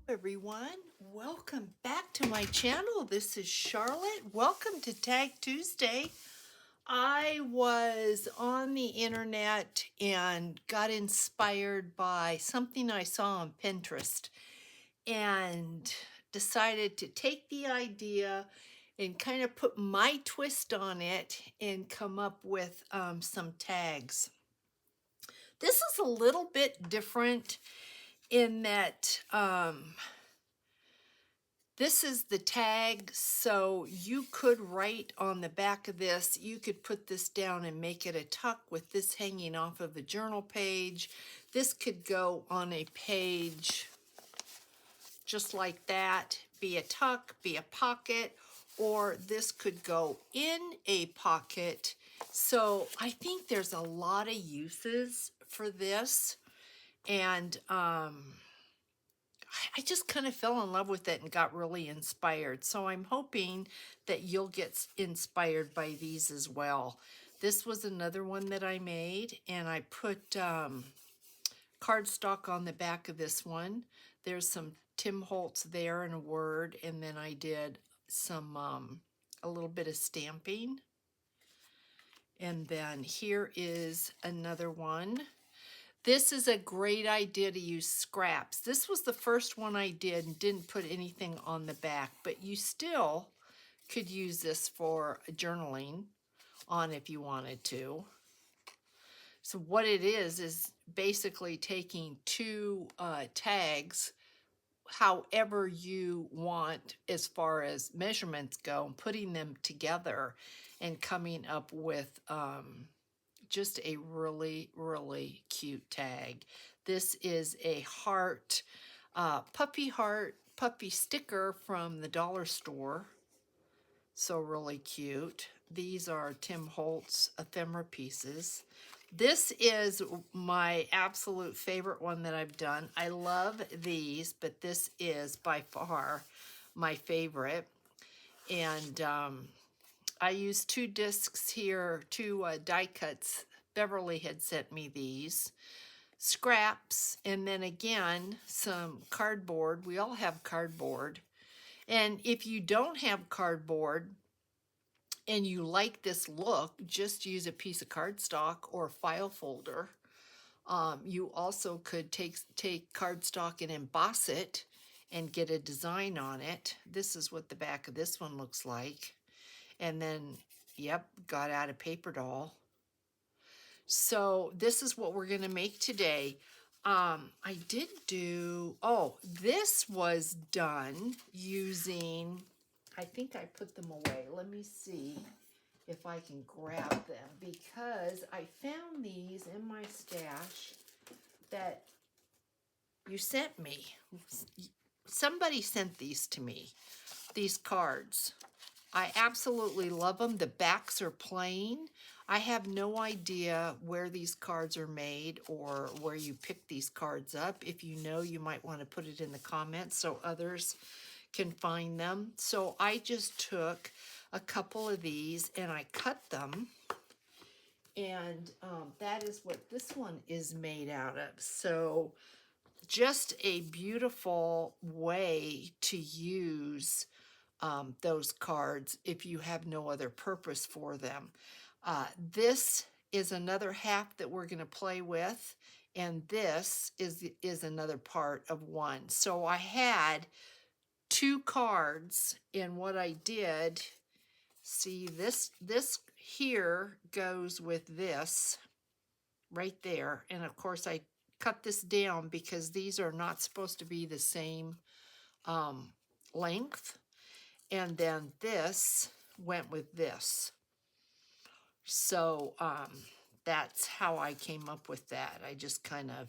Everyone, welcome back to my channel. This is Charlotte. Welcome to Tag Tuesday. I was on the internet and got inspired by something I saw on Pinterest and decided to take the idea and kind of put my twist on it and come up with some tags. This is a little bit different in that this is the tag, so you could write on the back of this, you could put this down and make it a tuck with this hanging off of a journal page. This could go on a page just like that, be a tuck, be a pocket, or this could go in a pocket. So I think there's a lot of uses for this, and I just kind of fell in love with it and got really inspired. So I'm hoping that you'll get inspired by these as well. This was another one that I made, and I put cardstock on the back of this one. There's some Tim Holtz there and a word, and then I did some a little bit of stamping. And then here is another one. This is a great idea to use scraps. This was the first one I did and didn't put anything on the back, but you still could use this for journaling on if you wanted to. So what it is basically taking two tags, however you want as far as measurements go, and putting them together and coming up with just a really, really cute tag. This is a heart, puppy sticker from the dollar store. So really cute. These are Tim Holtz ephemera pieces. This is my absolute favorite one that I've done. I love these, but this is by far my favorite. And I used two discs here, two die cuts. Beverly had sent me these. Scraps, and then again, some cardboard. We all have cardboard. And if you don't have cardboard and you like this look, just use a piece of cardstock or a file folder. You also could take cardstock and emboss it and get a design on it. This is what the back of this one looks like. And then, yep, got out a paper doll. So this is what we're going to make today. I did do, this was done using, I think I put them away. Let me see if I can grab them, because I found these in my stash that you sent me. Somebody sent these to me, these cards. I absolutely love them. The backs are plain. I have no idea where these cards are made or where you pick these cards up. If you know, you might want to put it in the comments so others can find them. So I just took a couple of these and I cut them. And that is what this one is made out of. So just a beautiful way to use those cards if you have no other purpose for them. This is another half that we're going to play with, and this is another part of one. So I had two cards, and what I did, see, this here goes with this right there, and of course I cut this down because these are not supposed to be the same length. And then this went with this. So that's how I came up with that. I just kind of,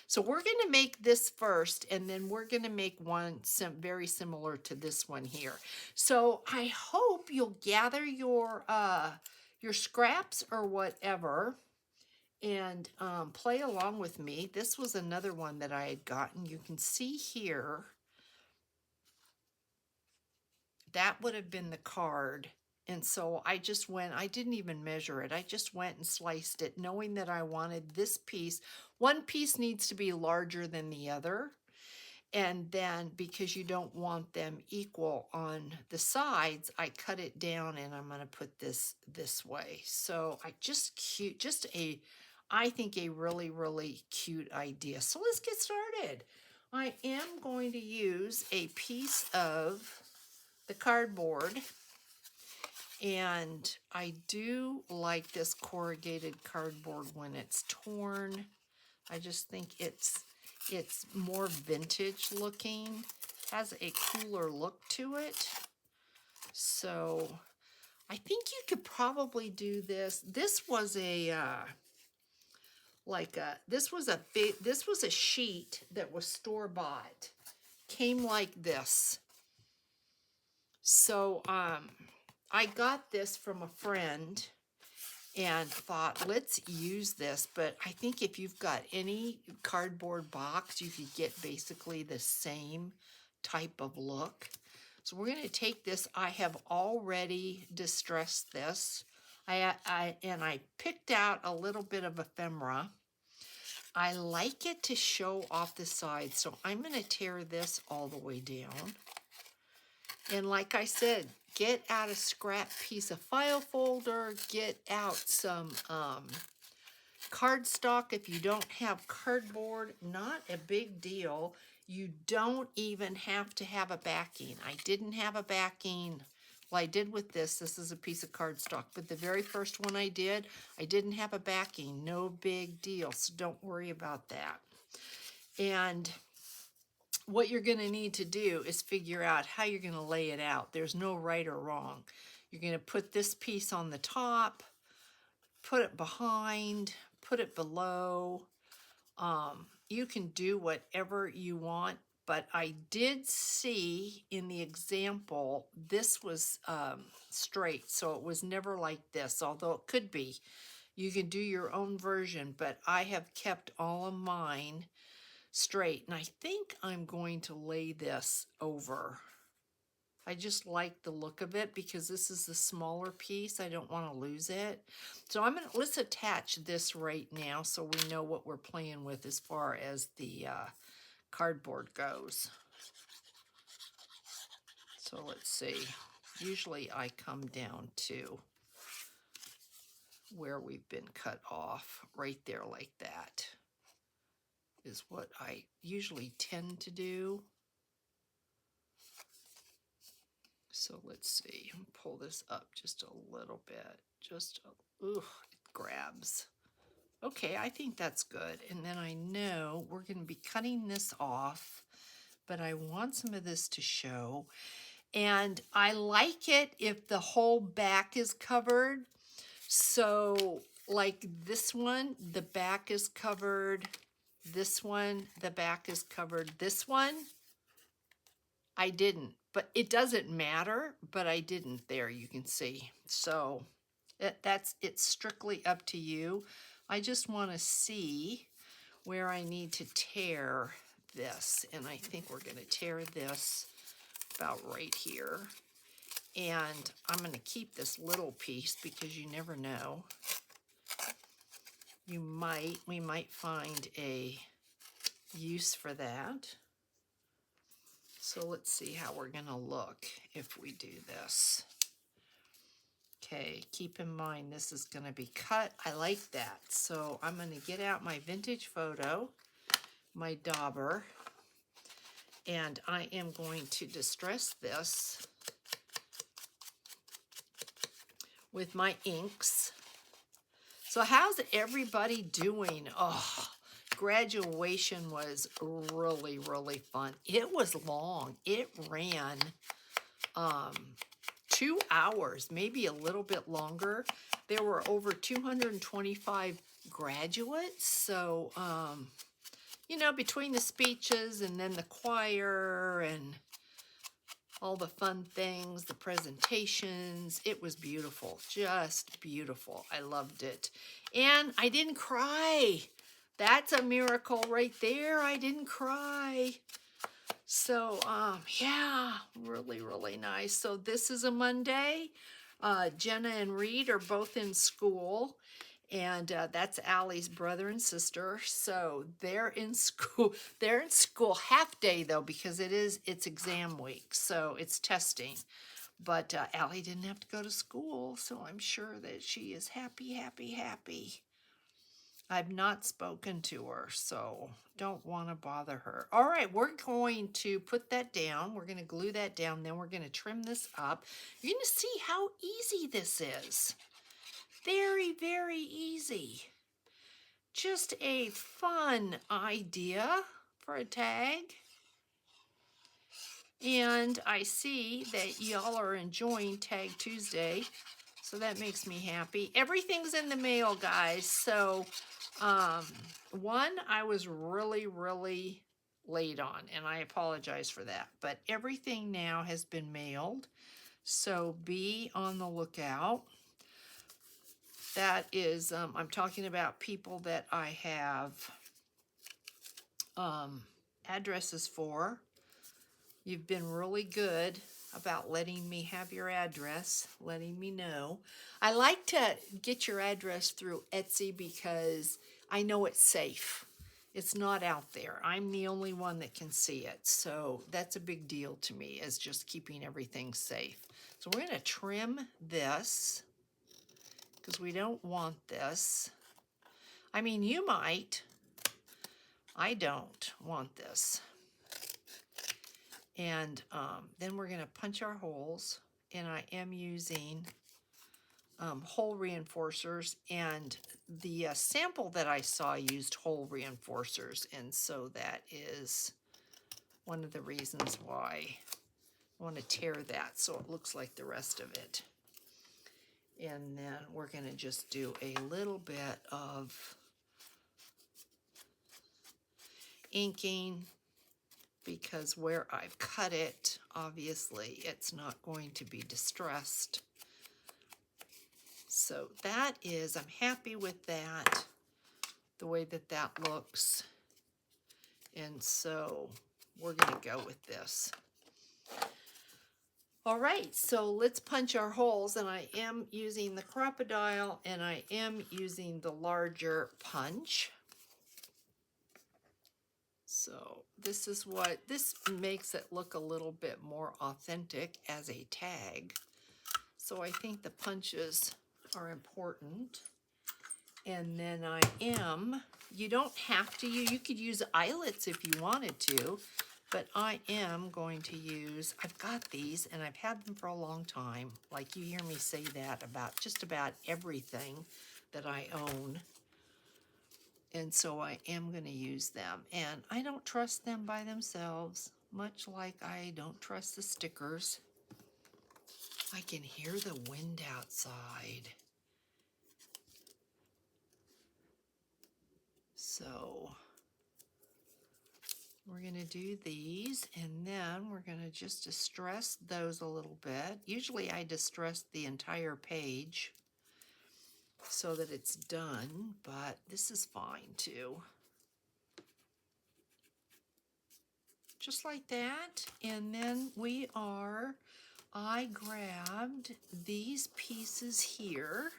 so we're going to make this first, and then we're going to make one very similar to this one here. So I hope you'll gather your scraps or whatever and play along with me. This was another one that I had gotten. You can see here, that would have been the card. And so I just went, I didn't even measure it. I just went and sliced it, knowing that I wanted this piece. One piece needs to be larger than the other. And then because you don't want them equal on the sides, I cut it down and I'm going to put this way. So I think a really, really cute idea. So let's get started. I am going to use a piece of the cardboard, and I do like this corrugated cardboard when it's torn. I just think it's more vintage looking, has a cooler look to it. So I think you could probably do this. This was a this was a sheet that was store-bought. Came like this. So I got this from a friend and thought, let's use this. But I think if you've got any cardboard box, you could get basically the same type of look. So we're going to take this. I have already distressed this. I picked out a little bit of ephemera. I like it to show off the side, so I'm going to tear this all the way down. And like I said, get out a scrap piece of file folder, get out some cardstock. If you don't have cardboard, not a big deal. You don't even have to have a backing. I didn't have a backing. Well, I did with this. This is a piece of cardstock, but the very first one I didn't have a backing. No big deal, so don't worry about that. And what you're going to need to do is figure out how you're going to lay it out. There's no right or wrong. You're going to put this piece on the top, put it behind, put it below. You can do whatever you want, but I did see in the example, this was straight, so it was never like this, although it could be. You can do your own version, but I have kept all of mine straight, and I think I'm going to lay this over. I just like the look of it because this is the smaller piece. I don't want to lose it. So let's attach this right now so we know what we're playing with as far as the cardboard goes. So let's see. Usually I come down to where we've been cut off, right there like that is what I usually tend to do. So let's see, pull this up just a little bit, it grabs. Okay, I think that's good. And then I know we're going to be cutting this off, but I want some of this to show. And I like it if the whole back is covered. So like this one, the back is covered. This one, the back is covered. This one, I didn't, but it doesn't matter, but I didn't there, you can see. So it's strictly up to you. I just want to see where I need to tear this, and I think we're going to tear this about right here. And I'm going to keep this little piece because you never know. We might find a use for that. So let's see how we're going to look if we do this. Okay, keep in mind this is going to be cut. I like that. So I'm going to get out my vintage photo, my dauber, and I am going to distress this with my inks. So how's everybody doing? Oh, graduation was really, really fun. It was long. It ran 2 hours, maybe a little bit longer. There were over 225 graduates. So, you know, between the speeches and then the choir and all the fun things, the presentations, it was beautiful, just beautiful. I loved it. And I didn't cry. That's a miracle right there. I didn't cry. So, yeah, really, really nice. So this is a Monday. Jenna and Reed are both in school. And that's Allie's brother and sister. So they're in school. They're in school half day though, because it's exam week, so it's testing. But Allie didn't have to go to school, so I'm sure that she is happy, happy, happy. I've not spoken to her, so don't want to bother her. All right, we're going to put that down. We're going to glue that down. Then we're going to trim this up. You're going to see how easy this is. Very, very easy. Just a fun idea for a tag. And I see that y'all are enjoying Tag Tuesday, so that makes me happy. Everything's in the mail, guys. So one I was really, really late on, and I apologize for that. But everything now has been mailed, so be on the lookout. That is, I'm talking about people that I have addresses for. You've been really good about letting me have your address, letting me know. I like to get your address through Etsy because I know it's safe. It's not out there. I'm the only one that can see it. So that's a big deal to me, is just keeping everything safe. So we're going to trim this because we don't want this. I mean, you might. I don't want this. And then we're going to punch our holes, and I am using hole reinforcers, and the sample that I saw used hole reinforcers, and so that is one of the reasons why I want to tear that so it looks like the rest of it. And then we're going to just do a little bit of inking, because where I've cut it, obviously it's not going to be distressed. So that is, I'm happy with that, the way that that looks. And so we're going to go with this. All right, so let's punch our holes, and I am using the crocodile, and I am using the larger punch. So this is what, this makes it look a little bit more authentic as a tag. So I think the punches are important. And then I am, you don't have to, you could use eyelets if you wanted to, but I am going to use, I've got these and I've had them for a long time. Like, you hear me say that about just about everything that I own. And so I am going to use them. And I don't trust them by themselves, much like I don't trust the stickers. I can hear the wind outside. So we're going to do these, and then we're going to just distress those a little bit. Usually I distress the entire page so that it's done, but this is fine too. Just like that. And then I grabbed these pieces here.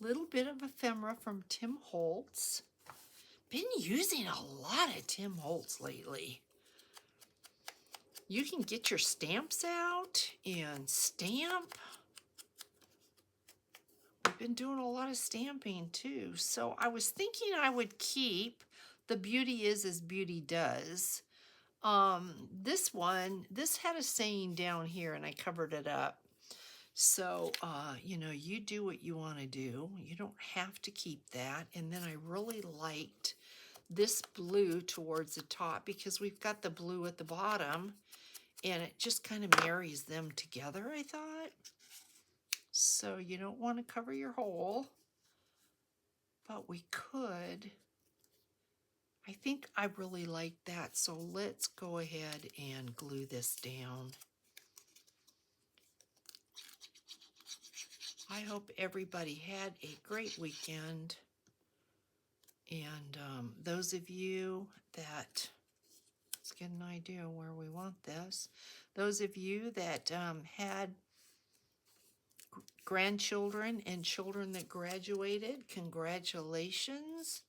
Little bit of ephemera from Tim Holtz. Been using a lot of Tim Holtz lately. You can get your stamps out and stamp. We've been doing a lot of stamping too. So I was thinking I would keep The Beauty Is As Beauty Does. This had a saying down here and I covered it up. So, you do what you want to do. You don't have to keep that. And then I really liked this blue towards the top because we've got the blue at the bottom and it just kind of marries them together, I thought. So you don't want to cover your hole, but we could. I think I really like that. So let's go ahead and glue this down. I hope everybody had a great weekend. And those of you that, let's get an idea where we want this. Those of you that had grandchildren and children that graduated, congratulations.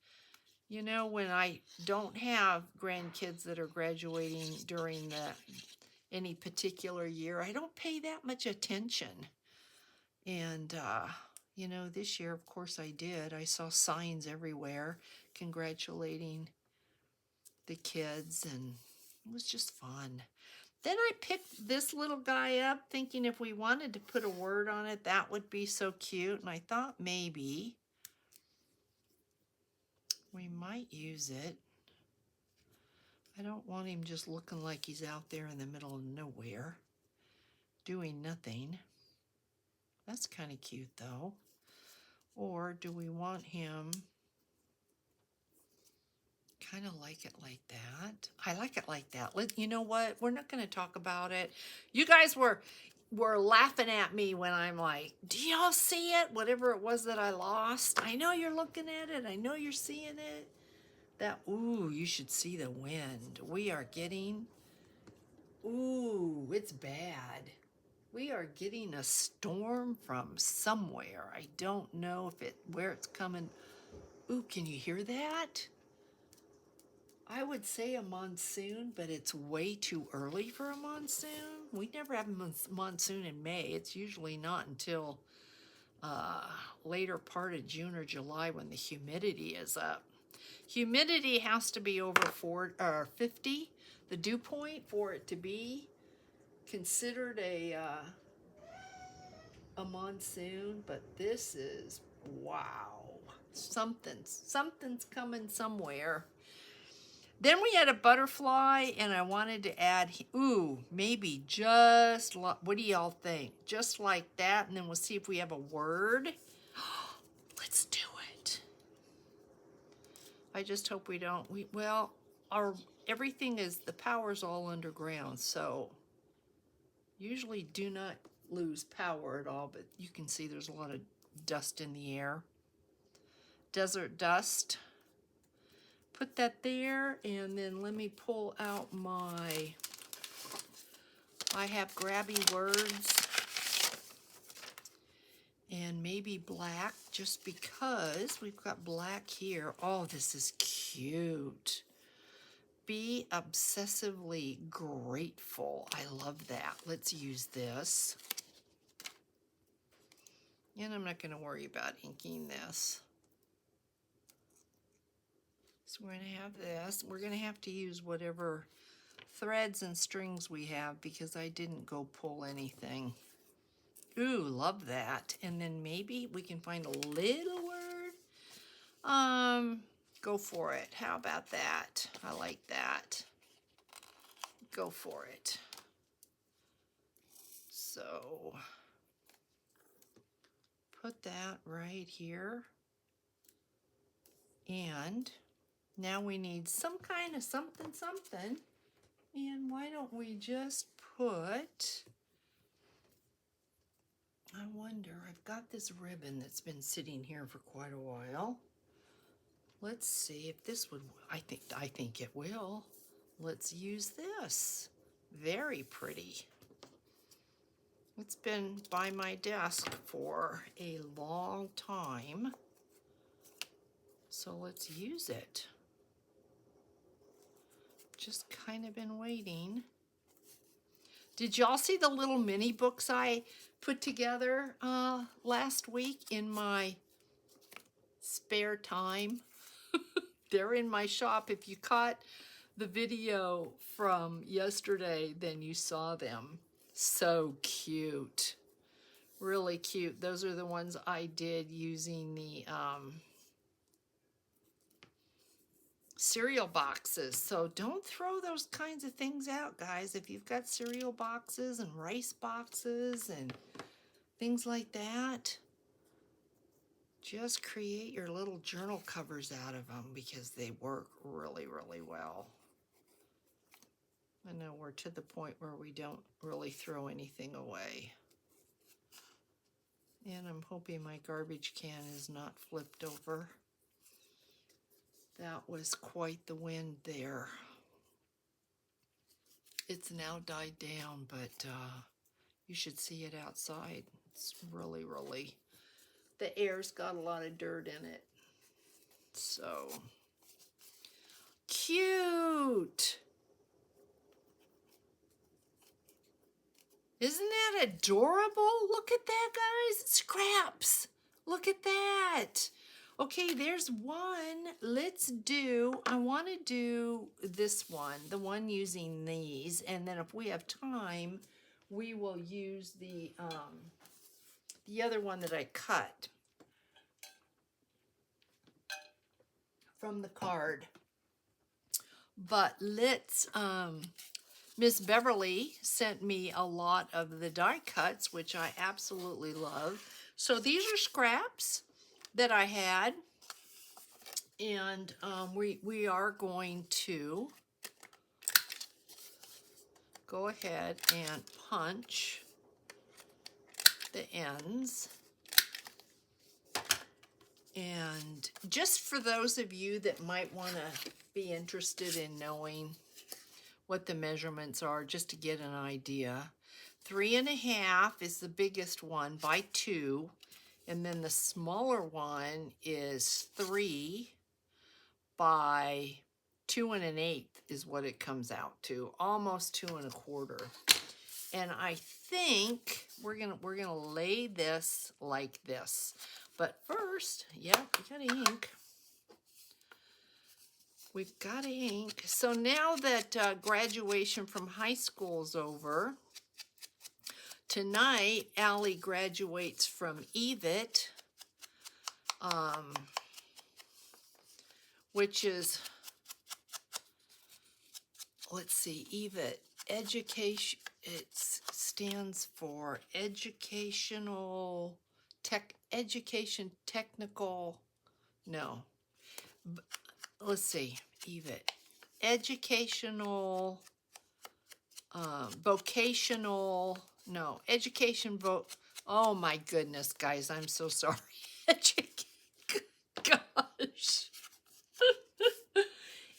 You know, when I don't have grandkids that are graduating during any particular year, I don't pay that much attention. And, you know, this year, of course, I did. I saw signs everywhere congratulating the kids, and it was just fun. Then I picked this little guy up thinking if we wanted to put a word on it, that would be so cute. And I thought maybe we might use it. I don't want him just looking like he's out there in the middle of nowhere, doing nothing. That's kind of cute though. Or do we want him kind of like it like that? I like it like that. You know what? We're not going to talk about it. You guys were laughing at me when I'm like, do y'all see it? Whatever it was that I lost. I know you're looking at it. I know you're seeing it. That, ooh, you should see the wind. We are getting, ooh, it's bad. We are getting a storm from somewhere. I don't know where it's coming. Ooh, can you hear that? I would say a monsoon, but it's way too early for a monsoon. We never have a monsoon in May. It's usually not until later part of June or July when the humidity is up. Humidity has to be over 50, the dew point, for it to be considered a monsoon. But this is, wow, something's coming somewhere. Then we had a butterfly, and I wanted to add, ooh, maybe just, what do y'all think? Just like that, and then we'll see if we have a word. Let's do it. I just hope we don't, well, the power's all underground, so usually do not lose power at all, but you can see there's a lot of dust in the air. Desert dust. Put that there, and then let me pull out I have grabby words, and maybe black, just because we've got black here. Oh, this is cute. Be obsessively grateful. I love that. Let's use this. And I'm not going to worry about inking this. So we're going to have this. We're going to have to use whatever threads and strings we have because I didn't go pull anything. Ooh, love that. And then maybe we can find a little word. Go for it. How about that? I like that. Go for it. So put that right here. And now we need some kind of something. And why don't we just put, I wonder, I've got this ribbon that's been sitting here for quite a while. Let's see if this would, I think it will. Let's use this. Very pretty. It's been by my desk for a long time. So let's use it. Just kind of been waiting. Did y'all see the little mini books I put together last week in my spare time? They're in my shop. If you caught the video from yesterday, then you saw them. So cute. Really cute. Those are the ones I did using the cereal boxes. So don't throw those kinds of things out, guys. If you've got cereal boxes and rice boxes and things like that, just create your little journal covers out of them because they work really, really well. I know we're to the point where we don't really throw anything away. And I'm hoping my garbage can is not flipped over. That was quite the wind there. It's now died down, but you should see it outside. It's really, really, the air's got a lot of dirt in it. So cute. Isn't that adorable? Look at that, guys. Scraps. Look at that. Okay, there's one. Let's do, I want to do this one, the one using these. And then if we have time, we will use the other one that I cut from the card. But let's, Miss Beverly sent me a lot of the die cuts, which I absolutely love. So these are scraps that I had, and we are going to go ahead and punch the ends. And just for those of you that might want to be interested in knowing what the measurements are, just to get an idea, 3.5 is the biggest one by 2, and then the smaller one is 3 by 2 1/8 is what it comes out to, almost 2 1/4. And I think we're gonna lay this like this. But first, yeah, we got ink. We've got ink. So now that graduation from high school is over, tonight Allie graduates from EVIT, which is, let's see, EVIT, education, it stands for technical, no, let's see, EVIT, educational, vocational, no, oh my goodness, guys, I'm so sorry. Gosh.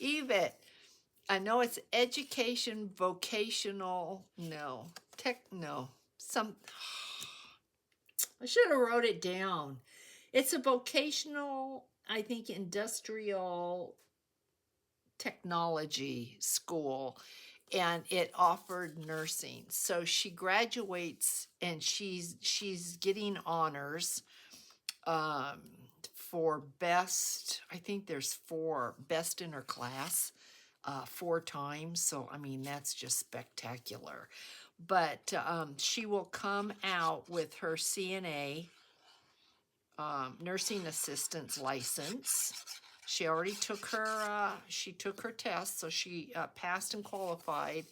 EVIT. I know it's education, vocational, no, I should have wrote it down. It's a vocational, I think, industrial technology school, and it offered nursing. So she graduates and she's getting honors for best, I think there's 4 best in her class, 4 times. So I mean, that's just spectacular. But she will come out with her CNA nursing assistant's license. She already took her test, so she passed and qualified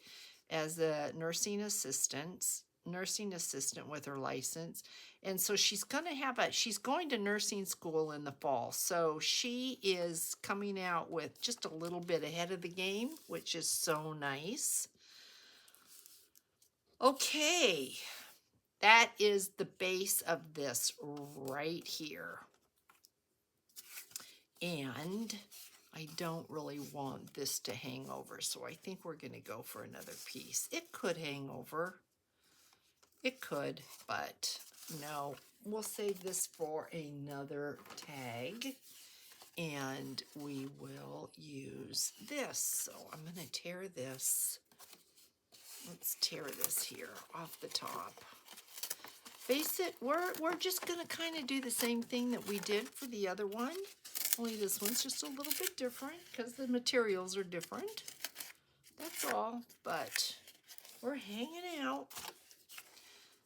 as a nursing assistant with her license. And so she's going to nursing school in the fall. So she is coming out with just a little bit ahead of the game, which is so nice. Okay, that is the base of this right here. And I don't really want this to hang over, so I think we're going to go for another piece. It could hang over. It could, but no. We'll save this for another tag, and we will use this. So I'm going to tear this. Let's tear this here off the top. Face it, we're just going to kind of do the same thing that we did for the other one. Only this one's just a little bit different because the materials are different. That's all, but we're hanging out.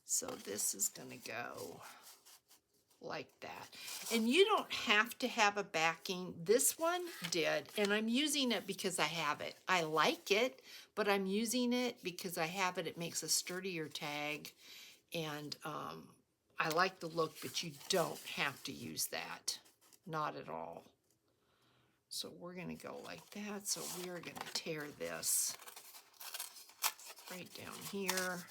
So this is going to go like that. And you don't have to have a backing. This one did, and I'm using it because I have it. I like it, but I'm using it because I have it. It makes a sturdier tag, and I like the look, but you don't have to use that. Not at all. So we're going to go like that. So we are going to tear this right down here.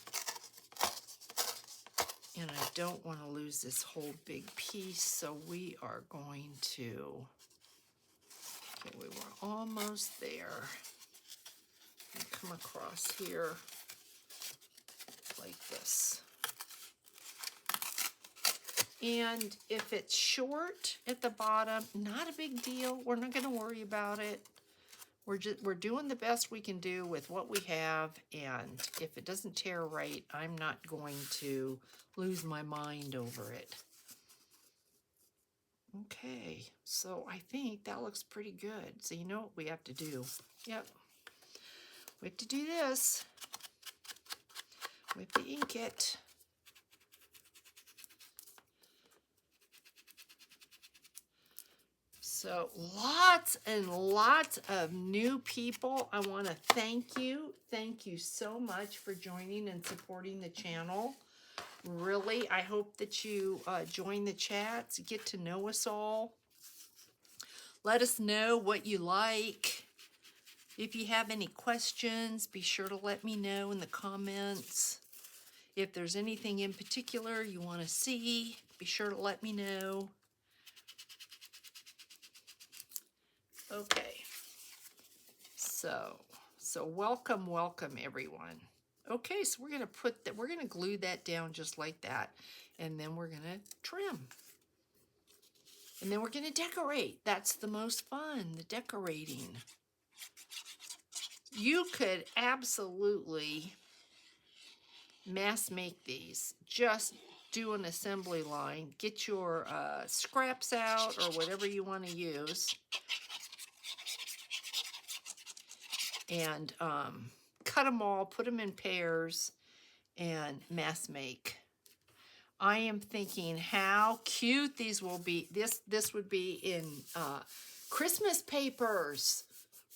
And I don't want to lose this whole big piece. So we are going to, okay, we were almost there. And come across here like this. And if it's short at the bottom, not a big deal. We're not going to worry about it. We're doing the best we can do with what we have, and if it doesn't tear right, I'm not going to lose my mind over it. Okay, so I think that looks pretty good. So you know what we have to do? Yep, we have to do this. We have to ink it. So lots and lots of new people. I want to thank you. Thank you so much for joining and supporting the channel. Really, I hope that you join the chats, get to know us all. Let us know what you like. If you have any questions, be sure to let me know in the comments. If there's anything in particular you want to see, be sure to let me know. Okay, so welcome everyone. Okay, so we're gonna glue that down just like that, and then we're gonna trim, and then we're gonna decorate. That's the most fun, the decorating. You could absolutely mass make these. Just do an assembly line, get your scraps out or whatever you want to use, and cut them all, put them in pairs, and mass make. I am thinking how cute these will be. This would be in Christmas papers.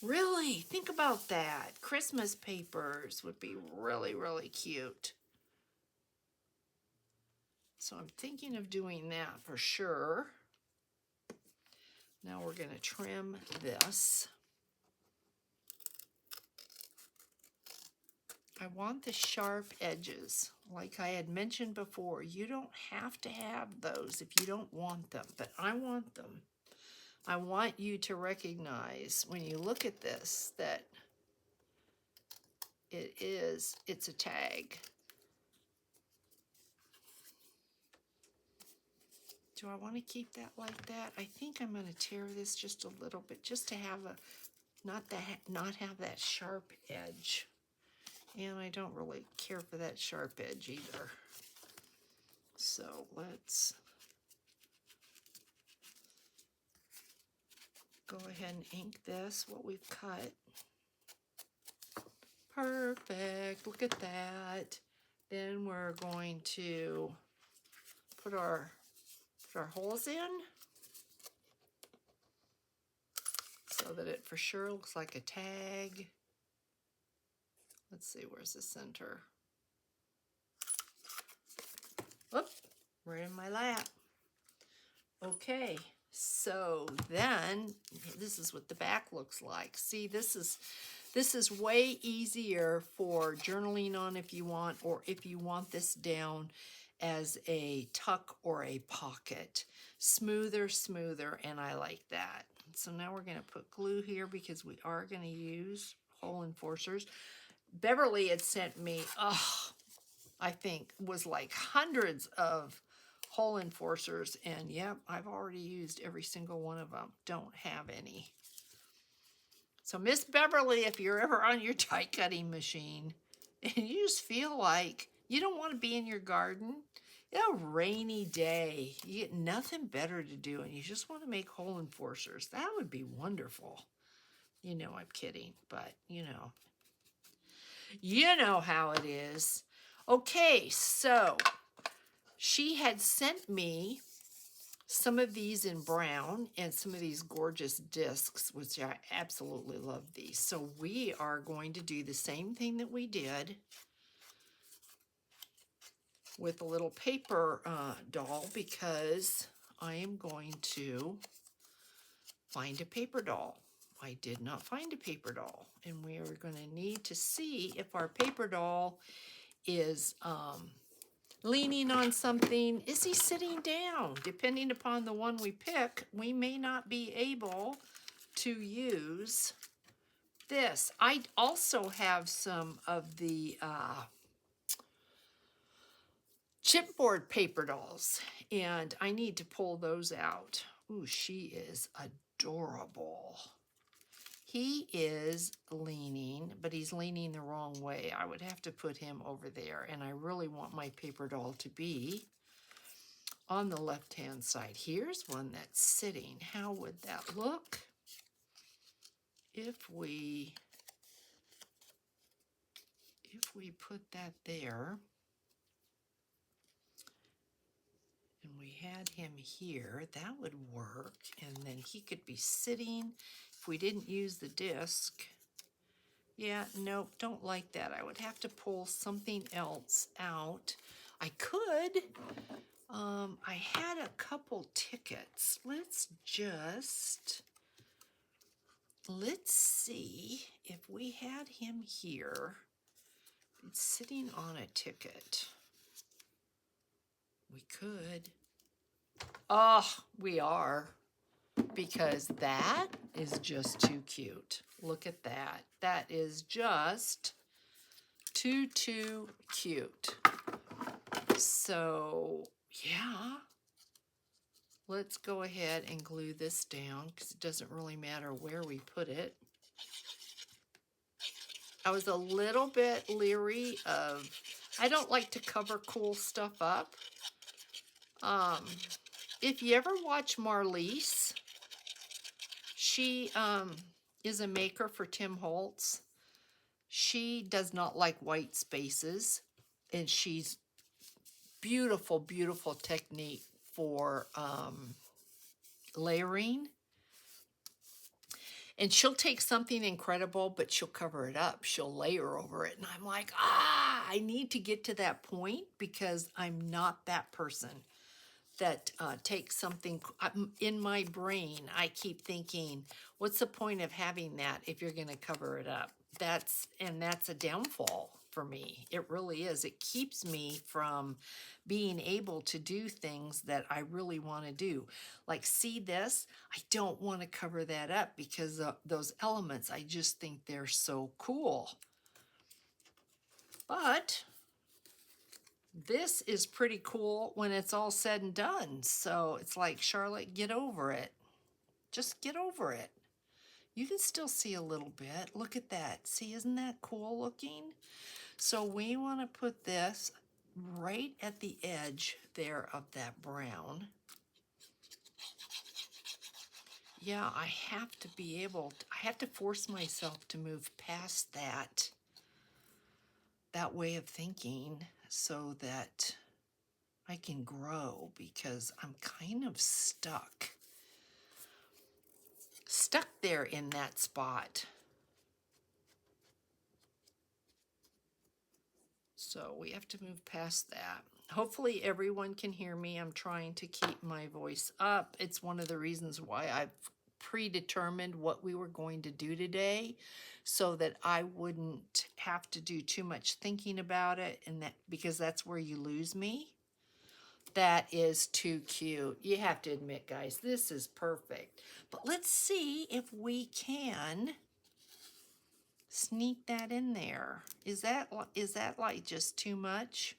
Really, think about that. Christmas papers would be really, really cute. So I'm thinking of doing that for sure. Now we're going to trim this. I want the sharp edges. Like I had mentioned before, you don't have to have those if you don't want them, but I want them. I want you to recognize when you look at this that it's a tag. Do I want to keep that like that? I think I'm going to tear this just a little bit, just to have not have that sharp edge. And I don't really care for that sharp edge either. So let's go ahead and ink this, what we've cut. Perfect, look at that. Then we're going to put our holes in so that it for sure looks like a tag. Let's see, where's the center? Oop, right in my lap. Okay, so then this is what the back looks like. See, this is way easier for journaling on if you want, or if you want this down as a tuck or a pocket. Smoother, and I like that. So now we're going to put glue here because we are going to use hole enforcers. Beverly had sent me, I think was like hundreds of hole enforcers, and yep, I've already used every single one of them. Don't have any. So Miss Beverly, if you're ever on your die cutting machine and you just feel like you don't want to be in your garden, a rainy day, you get nothing better to do and you just want to make hole enforcers, that would be wonderful. You know I'm kidding, but you know how it is. Okay, so she had sent me some of these in brown and some of these gorgeous discs, which I absolutely love these. So we are going to do the same thing that we did with a little paper doll, because I am going to find a paper doll. I did not find a paper doll, and we are going to need to see if our paper doll is leaning on something. Is he sitting down? Depending upon the one we pick, we may not be able to use this. I also have some of the chipboard paper dolls, and I need to pull those out. Ooh, she is adorable. He is leaning, but he's leaning the wrong way. I would have to put him over there, and I really want my paper doll to be on the left-hand side. Here's one that's sitting. How would that look if we put that there and we had him here? That would work, and then he could be sitting if we didn't use the disc. Yeah, nope, don't like that. I would have to pull something else out. I could. I had a couple tickets. Let's see if we had him here. It's sitting on a ticket. We could. Oh, we are. Because that is just too cute. Look at that. That is just too cute. So, yeah. Let's go ahead and glue this down because it doesn't really matter where we put it. I was a little bit leery of, I don't like to cover cool stuff up. If you ever watch Marliese, she is a maker for Tim Holtz. She does not like white spaces, and she's beautiful, beautiful technique for layering. And she'll take something incredible, but she'll cover it up. She'll layer over it. And I'm like, I need to get to that point because I'm not that person that takes something in my brain. I keep thinking, what's the point of having that if you're going to cover it up? That's a downfall for me. It really is. It keeps me from being able to do things that I really want to do. Like, see this? I don't want to cover that up because those elements, I just think they're so cool. But this is pretty cool when it's all said and done. So it's like, Charlotte, get over it. Just get over it. You can still see a little bit. Look at that. See, isn't that cool looking? So we want to put this right at the edge there of that brown. Yeah, I have to be able to, I have to force myself to move past that way of thinking so that I can grow, because I'm kind of stuck there in that spot. So we have to move past that. Hopefully everyone can hear me. I'm trying to keep my voice up. It's one of the reasons why I've predetermined what we were going to do today, so that I wouldn't have to do too much thinking about it, and that, because that's where you lose me. That is too cute. You have to admit, guys, this is perfect. But let's see if we can sneak that in there. Is that like just too much?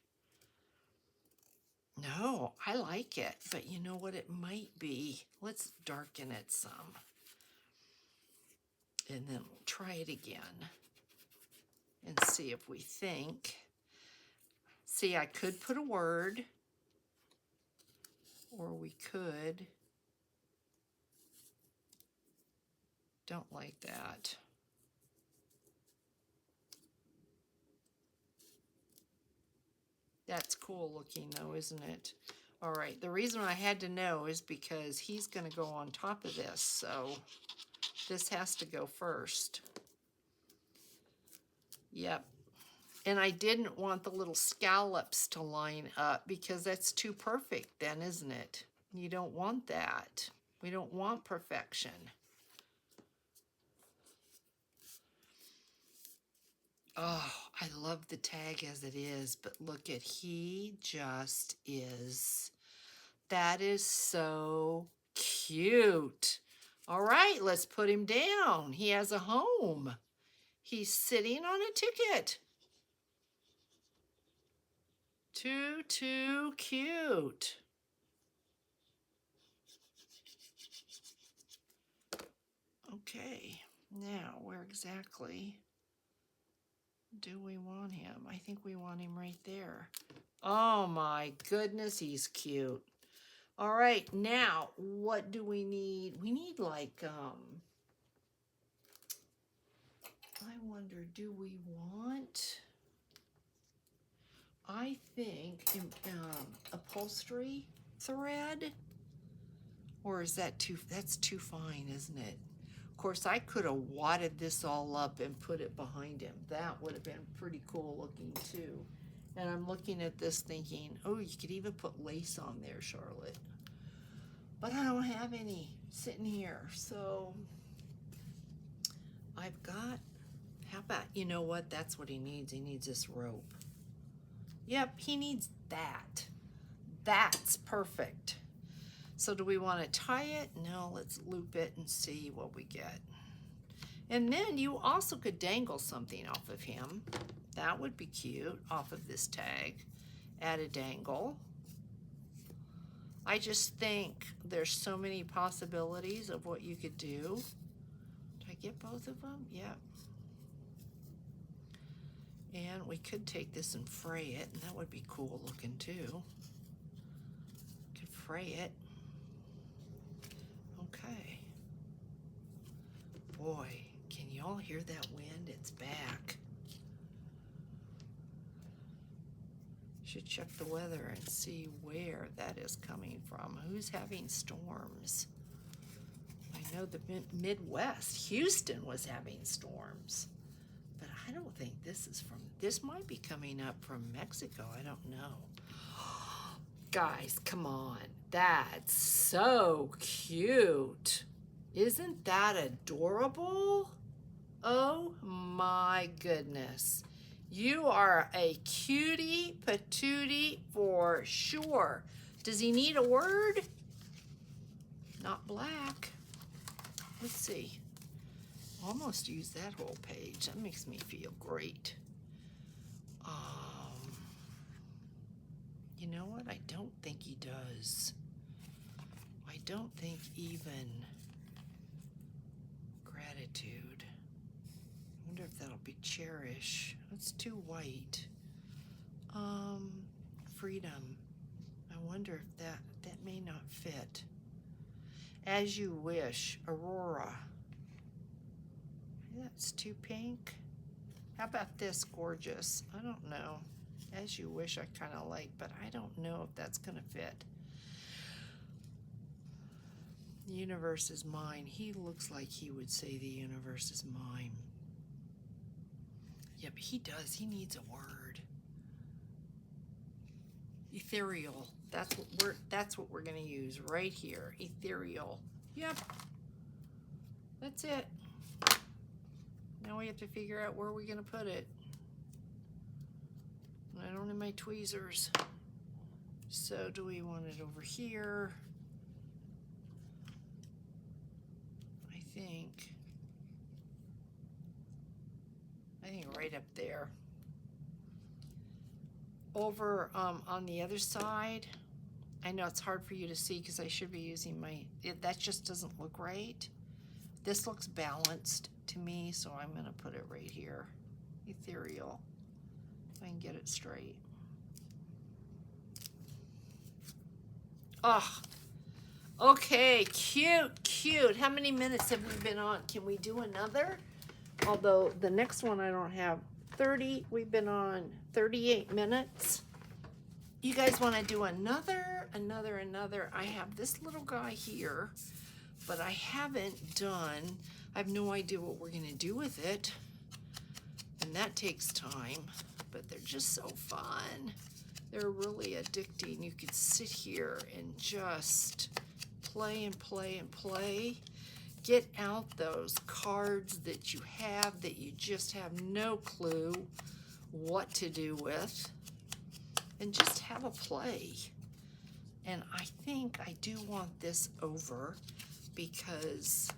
No, I like it, but you know what it might be? Let's darken it some. And then we'll try it again and see if we think. See, I could put a word, or we could. Don't like that. That's cool looking though, isn't it? All right, the reason I had to know is because he's going to go on top of this, so this has to go first. Yep. And I didn't want the little scallops to line up because that's too perfect then, isn't it? You don't want that. We don't want perfection. Oh, I love the tag as it is, but look at, he just is. That is so cute. All right, let's put him down. He has a home. He's sitting on a ticket. Too cute. Okay, now where exactly do we want him? I think we want him right there. Oh my goodness, he's cute. All right, now what do we need? We need like, I wonder, do we want, I think, upholstery thread? Or is that that's too fine, isn't it? Of course, I could have wadded this all up and put it behind him. That would have been pretty cool looking too. And I'm looking at this thinking, oh, you could even put lace on there, Charlotte. But I don't have any sitting here. So I've got, how about, you know what? That's what he needs. He needs this rope. Yep, he needs that. That's perfect. So do we want to tie it? No, let's loop it and see what we get. And then you also could dangle something off of him. That would be cute, off of this tag. Add a dangle. I just think there's so many possibilities of what you could do. Did I get both of them? Yep. And we could take this and fray it, and that would be cool looking too. Could fray it. Okay. Boy, can you all hear that wind? It's back. Should check the weather and see where that is coming from. Who's having storms? I know the Midwest, Houston was having storms. But I don't think this is from, this might be coming up from Mexico. I don't know. Guys, come on. That's so cute. Isn't that adorable? Oh my goodness. You are a cutie patootie for sure. Does he need a word? Not black. Let's see. Almost used that whole page. That makes me feel great. You know what? I don't think he does. I don't think even gratitude. I wonder if that'll be cherish. That's too white. Freedom. I wonder if that may not fit. As you wish, Aurora. That's too pink. How about this, gorgeous? I don't know. As you wish, I kind of like, but I don't know if that's going to fit. The universe is mine. He looks like he would say the universe is mine. Yeah, but he does. He needs a word. Ethereal. That's what we're going to use right here. Ethereal. Yep. That's it. Now we have to figure out where we're going to put it. I don't have my tweezers. So do we want it over here? I think right up there. Over on the other side, I know it's hard for you to see because I should be using that just doesn't look right. This looks balanced to me, so I'm going to put it right here. Ethereal. If I can get it straight. Oh, okay, cute. How many minutes have we been on? Can we do another? Although the next one I don't have 30. We've been on 38 minutes. You guys want to do another? I have this little guy here, but I haven't done, I have no idea what we're going to do with it. And that takes time, but they're just so fun. They're really addicting. You could sit here and just play and play and play. Get out those cards that you have that you just have no clue what to do with, and just have a play. And I think I do want this over because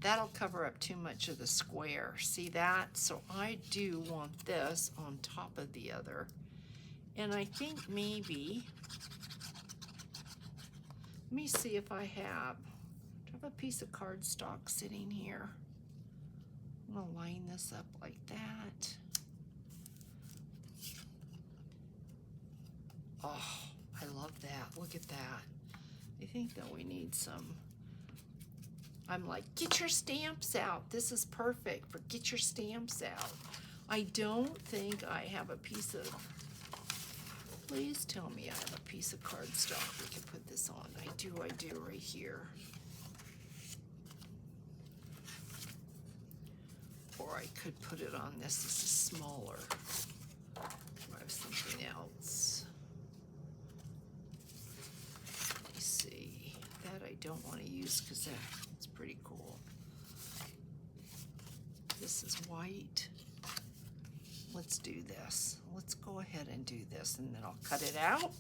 that'll cover up too much of the square. See that? So I do want this on top of the other. And I think maybe, let me see if I have a piece of cardstock sitting here. I'm gonna line this up like that. Oh, I love that. Look at that. I think that we need some. I'm like, get your stamps out. This is perfect for get your stamps out. I don't think I have a piece of, please tell me I have a piece of cardstock we can put this on. I do right here. Or I could put it on this. This is smaller. I have something else. Let me see. That I don't want to use because that's pretty cool. This is white. Let's do this. Let's go ahead and do this, and then I'll cut it out.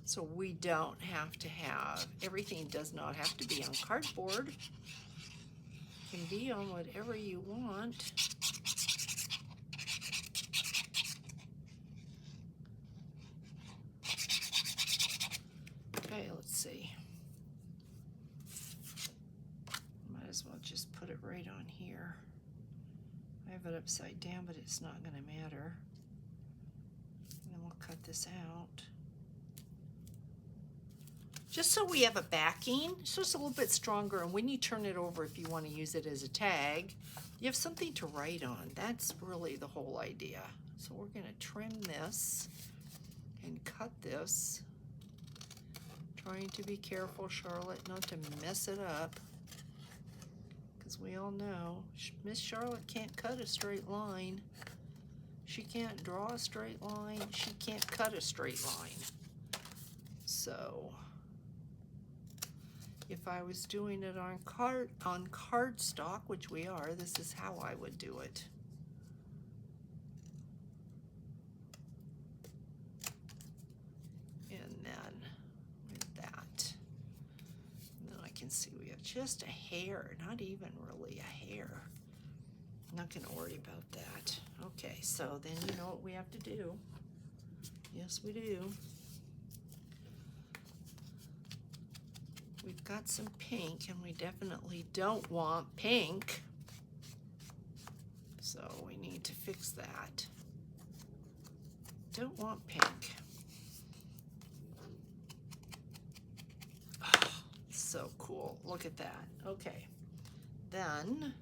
So we don't have to have, everything does not have to be on cardboard. It can be on whatever you want. Okay, let's see. Might as well just put it right on here. I have it upside down, but it's not going to matter. And then we'll cut this out. Just so we have a backing, so it's a little bit stronger, and when you turn it over, if you want to use it as a tag, you have something to write on. That's really the whole idea. So we're going to trim this and cut this. Trying to be careful, Charlotte, not to mess it up, because we all know Miss Charlotte can't cut a straight line. She can't draw a straight line. She can't cut a straight line. So if I was doing it on cardstock, which we are, this is how I would do it. And then with that, and then I can see we have just a hair, not even really a hair. I'm not going to worry about that. Okay, so then you know what we have to do. Yes, we do. We've got some pink, and we definitely don't want pink. So we need to fix that. Don't want pink. Oh, so cool. Look at that. Okay. Then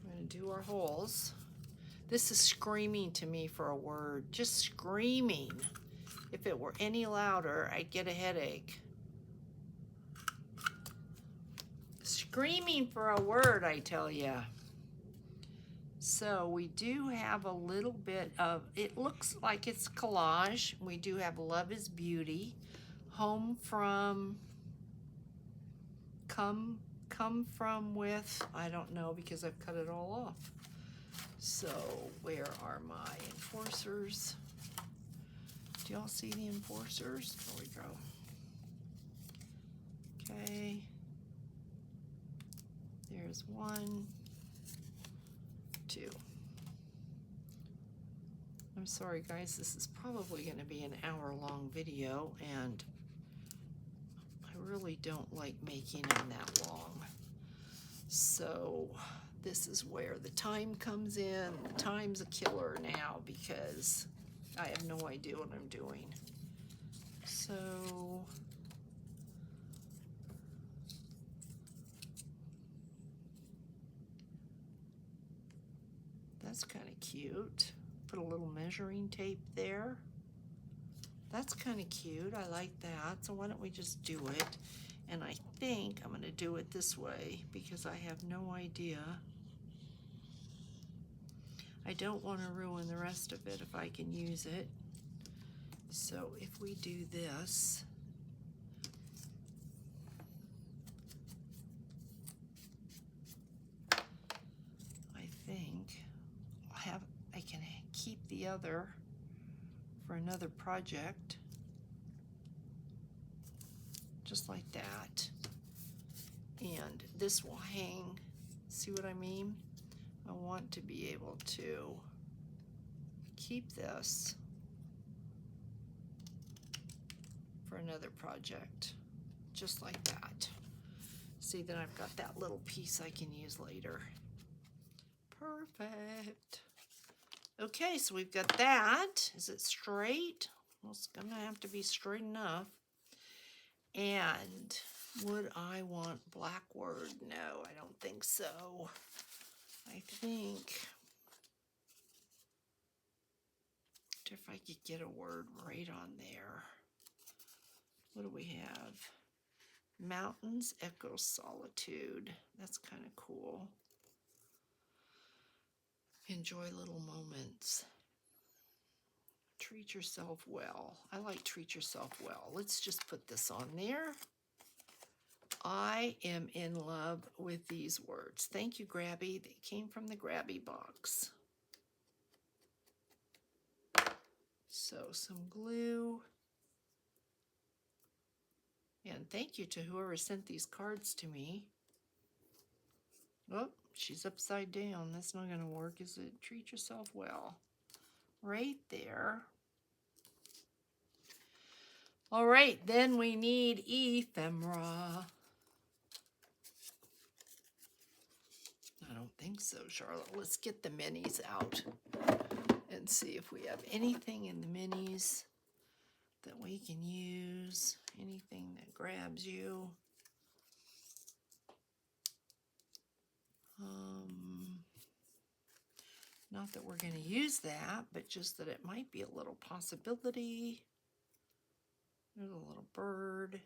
we're going to do our holes. This is screaming to me for a word. Just screaming. If it were any louder, I'd get a headache. Screaming for a word, I tell you. So we do have a little bit of, it looks like it's collage. We do have Love is Beauty, Home from, come from with, I don't know because I've cut it all off. So where are my enforcers? Do y'all see the enforcers? There we go. Okay. There's 1, 2. I'm sorry guys, this is probably going to be an hour-long video, and I really don't like making them that long. So this is where the time comes in. The time's a killer now because I have no idea what I'm doing. So that's kind of cute. Put a little measuring tape there. That's kind of cute. I like that. So why don't we just do it? And I think I'm going to do it this way because I have no idea. I don't want to ruin the rest of it if I can use it. So if we do this, I think I can keep the other for another project, just like that. And this will hang, see what I mean? I want to be able to keep this another project, just like that. See, then I've got that little piece I can use later. Perfect. Okay, so we've got that. Is it straight? Well, it's gonna have to be straight enough. And would I want black word? No, I don't think so. I think if I could get a word right on there. What do we have? Mountains echo solitude. That's kind of cool. Enjoy little moments. Treat yourself well. I like treat yourself well. Let's just put this on there. I am in love with these words. Thank you, Grabby. They came from the Grabby box. So some glue. And thank you to whoever sent these cards to me. Oh, she's upside down. That's not going to work, is it? Treat yourself well. Right there. All right, then we need ephemera. I don't think so, Charlotte. Let's get the minis out and see if we have anything in the minis that we can use. Anything that grabs you. Not that we're going to use that, but just that it might be a little possibility. There's a little bird.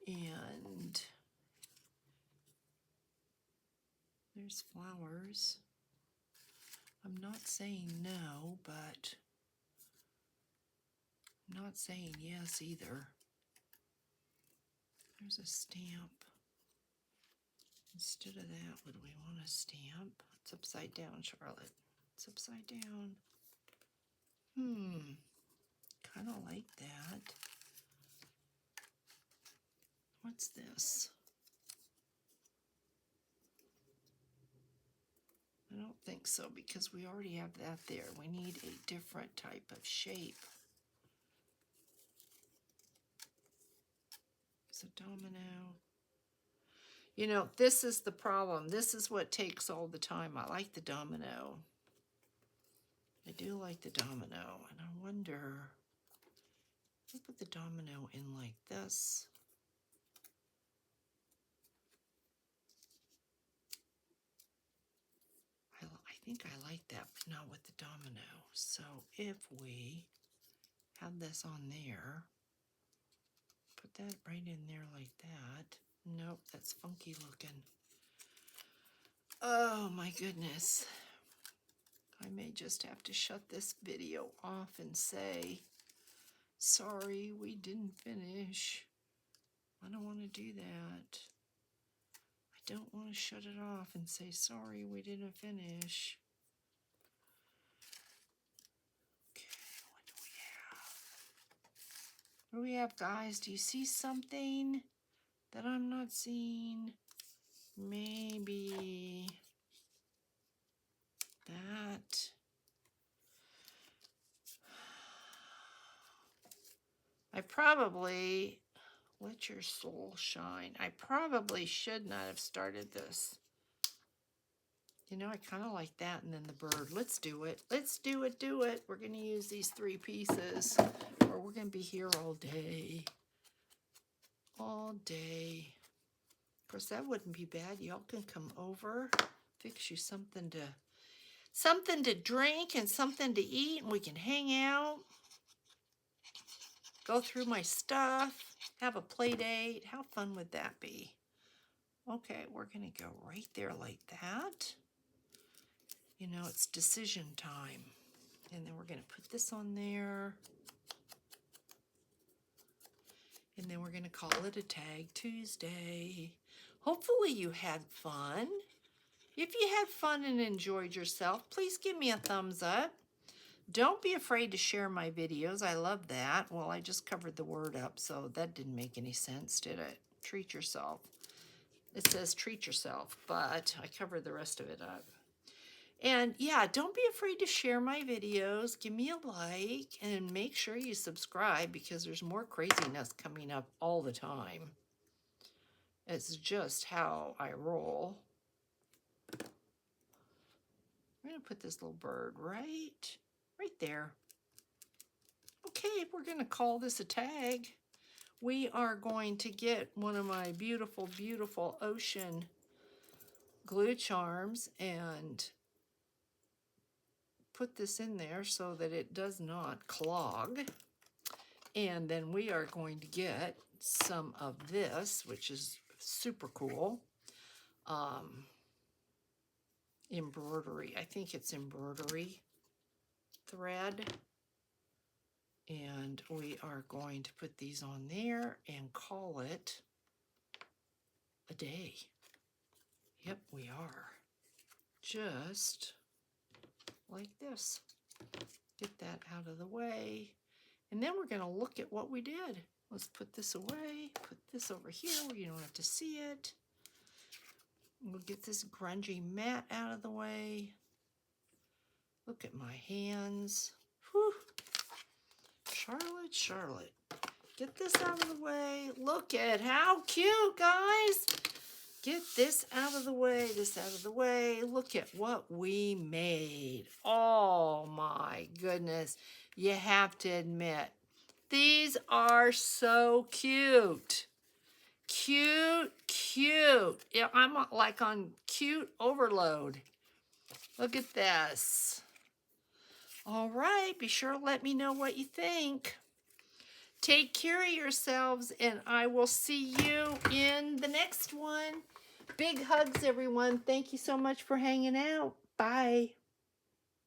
And there's flowers. I'm not saying no, but I'm not saying yes either. There's a stamp. Instead of that, would we want a stamp? It's upside down, Charlotte. It's upside down. Kind of like that. What's this? I don't think so, because we already have that there. We need a different type of shape. It's a domino. You know, this is the problem. This is what takes all the time. I like the domino. I do like the domino. And I wonder, if I put the domino in like this. I think I like that, but not with the domino. So if we had this on there, put that right in there like that. Nope, that's funky looking. Oh my goodness. I may just have to shut this video off and say, sorry, we didn't finish. I don't want to do that. I don't want to shut it off and say, sorry, we didn't finish. Okay, what do we have? What do we have, guys? Do you see something that I'm not seeing? Maybe that. I probably, let your soul shine. I probably should not have started this. You know, I kind of like that and then the bird. Let's do it. Let's do it, do it. We're going to use these 3 pieces or we're going to be here all day. All day. Of course, that wouldn't be bad. Y'all can come over, fix you something to drink and something to eat, and we can hang out. Go through my stuff, have a play date. How fun would that be? Okay, we're going to go right there like that. You know, it's decision time. And then we're going to put this on there. And then we're going to call it a Tag Tuesday. Hopefully you had fun. If you had fun and enjoyed yourself, please give me a thumbs up. Don't be afraid to share my videos. I love that. Well, I just covered the word up, so that didn't make any sense, did it? Treat yourself. It says treat yourself, but I covered the rest of it up. And yeah, don't be afraid to share my videos. Give me a like and make sure you subscribe because there's more craziness coming up all the time. It's just how I roll. I'm going to put this little bird right there. Okay, we're going to call this a tag. We are going to get one of my beautiful, beautiful ocean glue charms and put this in there so that it does not clog. And then we are going to get some of this, which is super cool. Embroidery. I think it's embroidery thread. And we are going to put these on there and call it a day. Yep, we are. Just like this. Get that out of the way. And then we're going to look at what we did. Let's put this away. Put this over here where you don't have to see it. We'll get this grungy mat out of the way. Look at my hands. Whew. Charlotte, Charlotte. Get this out of the way. Look at how cute, guys. Get this out of the way, this out of the way. Look at what we made. Oh my goodness. You have to admit, these are so cute. Cute, cute. Yeah, I'm like on cute overload. Look at this. All right, be sure to let me know what you think. Take care of yourselves, and I will see you in the next one. Big hugs, everyone. Thank you so much for hanging out. Bye.